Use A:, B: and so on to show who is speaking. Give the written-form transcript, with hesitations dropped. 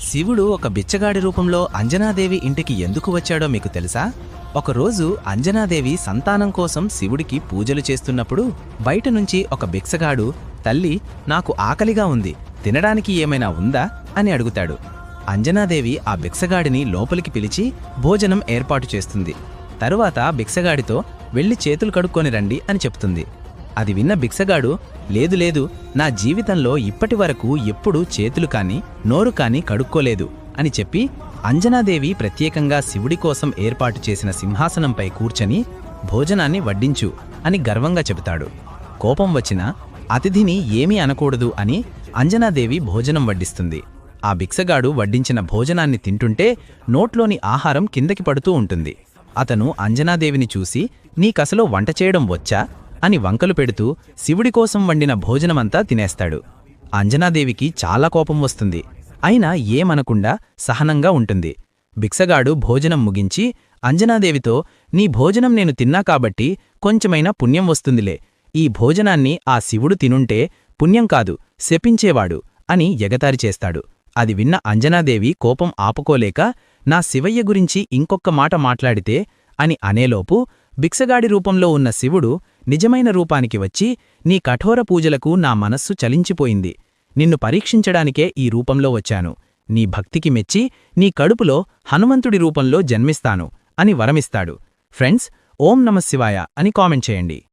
A: శివుడు ఒక బిచ్చగాడి రూపంలో అంజనాదేవి ఇంటికి ఎందుకు వచ్చాడో మీకు తెలుసా? ఒకరోజు అంజనాదేవి సంతానం కోసం శివుడికి పూజలు చేస్తున్నప్పుడు బయటనుంచి ఒక భిక్షగాడు, తల్లి, నాకు ఆకలిగా ఉంది, తినడానికి ఏమైనా ఉందా అని అడుగుతాడు. అంజనాదేవి ఆ భిక్షగాడిని లోపలికి పిలిచి భోజనం ఏర్పాటు చేస్తుంది. తరువాత భిక్షగాడితో వెళ్ళి చేతులు కడుక్కొని రండి అని చెప్తుంది. అది విన్న భిక్షగాడు, లేదు లేదు, నా జీవితంలో ఇప్పటివరకు ఎప్పుడూ చేతులు కాని నోరు కాని కడుక్కోలేదు అని చెప్పి అంజనాదేవి ప్రత్యేకంగా శివుడి కోసం ఏర్పాటు చేసిన సింహాసనంపై కూర్చొని భోజనాన్ని వడ్డించు అని గర్వంగా చెబుతాడు. కోపం వచ్చినా అతిథిని ఏమీ అనకూడదు అని అంజనాదేవి భోజనం వడ్డిస్తుంది. ఆ భిక్షగాడు వడ్డించిన భోజనాన్ని తింటుంటే నోట్లోని ఆహారం కిందకి పడుతూ ఉంటుంది. అతను అంజనాదేవిని చూసి, నీకసలు వంట చేయడం వచ్చా అని వంకలు పెడుతూ శివుడి కోసం వండిన భోజనమంతా తినేస్తాడు. అంజనాదేవికి చాలా కోపం వస్తుంది. అయినా ఏమనకుండా సహనంగా ఉంటుంది. భిక్షగాడు భోజనం ముగించి అంజనాదేవితో, నీ భోజనం నేను తిన్నా కాబట్టి కొంచెమైనా పుణ్యం వస్తుందిలే, ఈ భోజనాన్ని ఆ శివుడు తినుంటే పుణ్యం కాదు, శపించేవాడు అని ఎగతారి చేస్తాడు. అది విన్న అంజనాదేవి కోపం ఆపుకోలేక, నా శివయ్య గురించి ఇంకొక్క మాట మాట్లాడితే అని అనేలోపు భిక్షగాడి రూపంలో ఉన్న శివుడు నిజమైన రూపానికి వచ్చి, నీ కఠోర పూజలకు నా మనస్సు చలించిపోయింది, నిన్ను పరీక్షించడానికే ఈ రూపంలో వచ్చాను, నీ భక్తికి మెచ్చి నీ కడుపులో హనుమంతుడి రూపంలో జన్మిస్తాను అని వరమిస్తాడు. ఫ్రెండ్స్, ఓం నమః శివాయ అని కామెంట్ చేయండి.